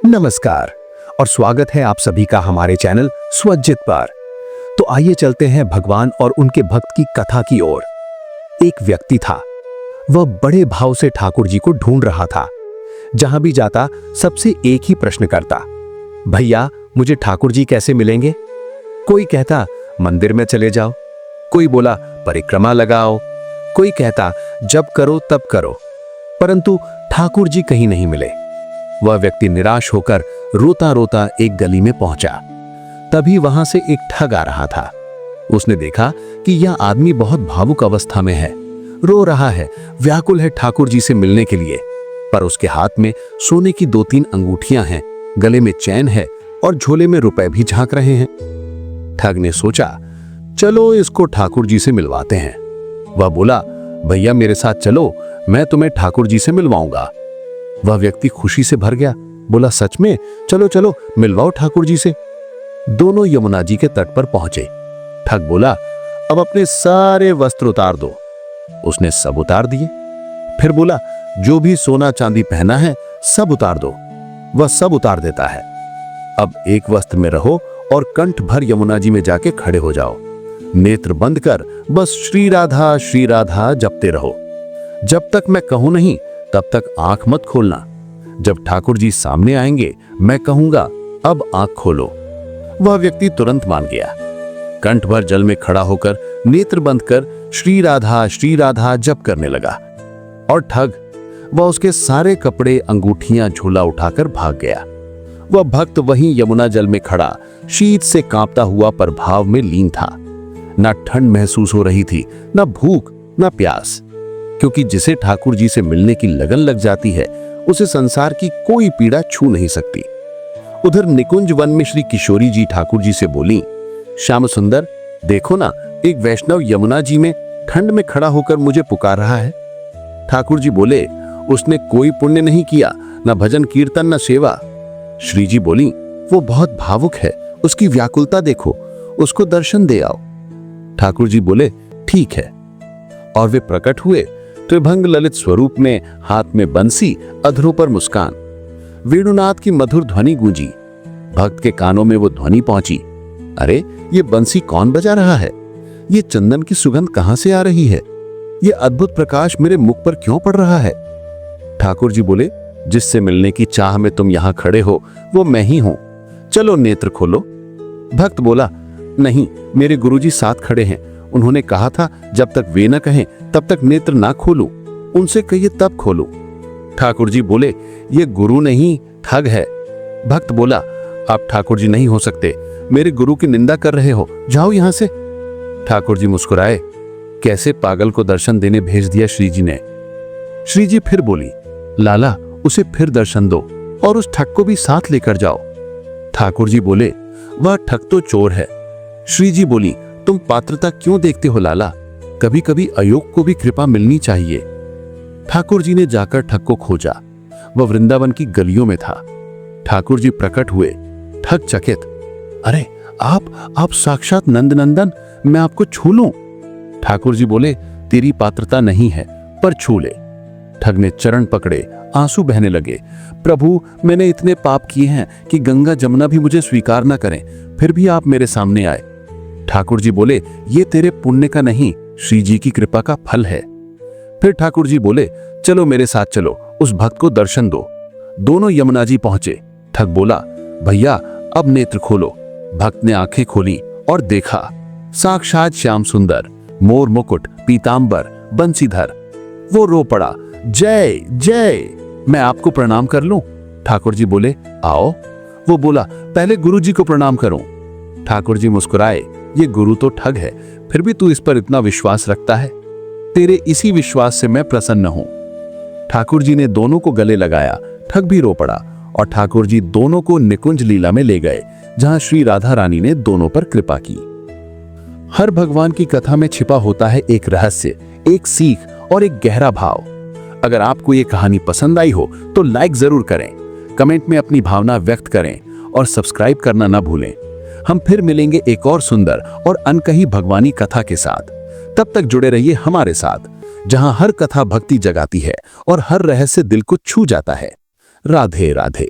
नमस्कार और स्वागत है आप सभी का हमारे चैनल स्वज्जित पर। तो आइए चलते हैं भगवान और उनके भक्त की कथा की ओर। एक व्यक्ति था, वह बड़े भाव से ठाकुर जी को ढूंढ रहा था। जहां भी जाता सबसे एक ही प्रश्न करता, भैया मुझे ठाकुर जी कैसे मिलेंगे? कोई कहता मंदिर में चले जाओ, कोई बोला परिक्रमा लगाओ, कोई कहता जब करो तब करो, परंतु ठाकुर जी कहीं नहीं मिले। वह व्यक्ति निराश होकर रोता रोता एक गली में पहुंचा। तभी वहां से एक ठग आ रहा था। उसने देखा कि यह आदमी बहुत भावुक अवस्था में है, रो रहा है, व्याकुल है ठाकुर जी से मिलने के लिए, पर उसके हाथ में सोने की 2-3 अंगूठियां हैं, गले में चैन है और झोले में रुपए भी झांक रहे हैं। ठग ने सोचा, चलो इसको ठाकुर जी से मिलवाते हैं। वह बोला, भैया मेरे साथ चलो, मैं तुम्हें ठाकुर जी से मिलवाऊंगा। वह व्यक्ति खुशी से भर गया, बोला सच में? चलो चलो मिलवाओ ठाकुर जी से। दोनों यमुना जी के तट पर पहुंचे। ठग बोला, अब अपने सारे वस्त्र उतार दो। उसने सब उतार दिए। फिर बोला, जो भी सोना चांदी पहना है सब उतार दो। वह सब उतार देता है। अब एक वस्त्र में रहो और कंठ भर यमुना जी में जाके खड़े हो जाओ। नेत्र बंद कर बस श्री राधा जपते रहो। जब तक मैं कहूं नहीं तब तक आंख मत खोलना। जब ठाकुर जी सामने आएंगे मैं कहूंगा अब आंख खोलो। वह व्यक्ति तुरंत मान गया। कंठ भर जल में खड़ा होकर नेत्र बंद कर श्री राधा जप करने लगा। और ठग, वह उसके सारे कपड़े अंगूठियां झोला उठाकर भाग गया। वह भक्त वहीं यमुना जल में खड़ा शीत से कांपता हुआ पर भाव में लीन था। ना ठंड महसूस हो रही थी, ना भूख, ना प्यास, क्योंकि जिसे ठाकुर जी से मिलने की लगन लग जाती है उसे संसार की कोई पीड़ा छू नहीं सकती। उधर निकुंज वन में श्री किशोरी जी ठाकुर जी से बोली, श्याम सुंदर देखो ना, एक वैष्णव यमुना जी में ठंड में खड़ा होकर मुझे पुकार रहा है। ठाकुर जी बोले, उसने कोई पुण्य नहीं किया, न भजन कीर्तन न सेवा। श्री जी बोली, वो बहुत भावुक है, उसकी व्याकुलता देखो, उसको दर्शन दे आओ। ठाकुर जी बोले, ठीक है। और वे प्रकट हुए त्रिभंग ललित स्वरूप में, हाथ में बंसी, अधरों पर मुस्कान। वेणुनाथ की मधुर ध्वनि गूंजी। भक्त के कानों में वो ध्वनि पहुंची, अरे ये बंसी कौन बजा रहा है? ये चंदन की सुगंध कहां से आ रही है? ये अद्भुत प्रकाश मेरे मुख पर क्यों पड़ रहा है? ठाकुर जी बोले, जिससे मिलने की चाह में तुम यहां खड़े हो वो मैं ही हूं, चलो नेत्र खोलो। भक्त बोला, नहीं, मेरे गुरुजी साथ खड़े हैं, उन्होंने कहा था जब तक वे न कहें तब तक नेत्र ना खोलूं, उनसे कहिए तब खोलूं। ठाकुर जी बोले, ये गुरु नहीं ठग है। भक्त बोला, आप ठाकुर जी नहीं हो सकते, मेरे गुरु की निंदा कर रहे हो, जाओ यहां से। ठाकुर जी मुस्कुराए, कैसे पागल को दर्शन देने भेज दिया श्री जी ने। श्री जी फिर बोली, लाला उसे फिर दर्शन दो और उस ठग को भी साथ लेकर जाओ। ठाकुर जी बोले, वह ठग तो चोर है। श्री जी बोली, तुम पात्रता क्यों देखते हो लाला, कभी कभी अयोग को भी कृपा मिलनी चाहिए। ठाकुर जी ने जाकर ठग को खोजा। वह वृंदावन की गलियों में था। ठाकुर जी प्रकट हुए। ठग चकित, अरे आप साक्षात नंदनंदन, मैं आपको छू लूं? ठाकुर जी बोले, तेरी पात्रता नहीं है पर छू ले। ठग ने चरण पकड़े, आंसू बहने लगे। प्रभु मैंने इतने पाप किए हैं कि गंगा जमुना भी मुझे स्वीकार न करें, फिर भी आप मेरे सामने आए। ठाकुर जी बोले, ये तेरे पुण्य का नहीं, श्री जी की कृपा का फल है। फिर ठाकुर जी बोले, चलो मेरे साथ चलो, उस भक्त को दर्शन दो। दोनों यमुना जी पहुंचे। ठग बोला, भैया अब नेत्र खोलो। भक्त ने आंखें खोली और देखा, साक्षात श्याम सुंदर, मोर मुकुट, पीतांबर, बंसीधर। वो रो पड़ा, जय जय, मैं आपको प्रणाम कर लूं? ठाकुर जी बोले, आओ। वो बोला, पहले गुरु जी को प्रणाम करूं। ठाकुर जी मुस्कुराए, ये गुरु तो ठग है, फिर भी तू इस पर इतना विश्वास रखता है, तेरे इसी विश्वास से मैं प्रसन्न हूं। ठाकुर जी ने दोनों को गले लगाया। ठग भी रो पड़ा और ठाकुर जी दोनों को निकुंज लीला में ले गए, जहां श्री राधा रानी ने दोनों पर कृपा की। हर भगवान की कथा में छिपा होता है एक रहस्य, एक सीख और एक गहरा भाव। अगर आपको ये कहानी पसंद आई हो तो लाइक जरूर करें, कमेंट में अपनी भावना व्यक्त करें और सब्सक्राइब करना ना भूलें। हम फिर मिलेंगे एक और सुंदर और अनकही भगवानी कथा के साथ। तब तक जुड़े रहिए हमारे साथ, जहां हर कथा भक्ति जगाती है और हर रहस्य दिल को छू जाता है। राधे राधे।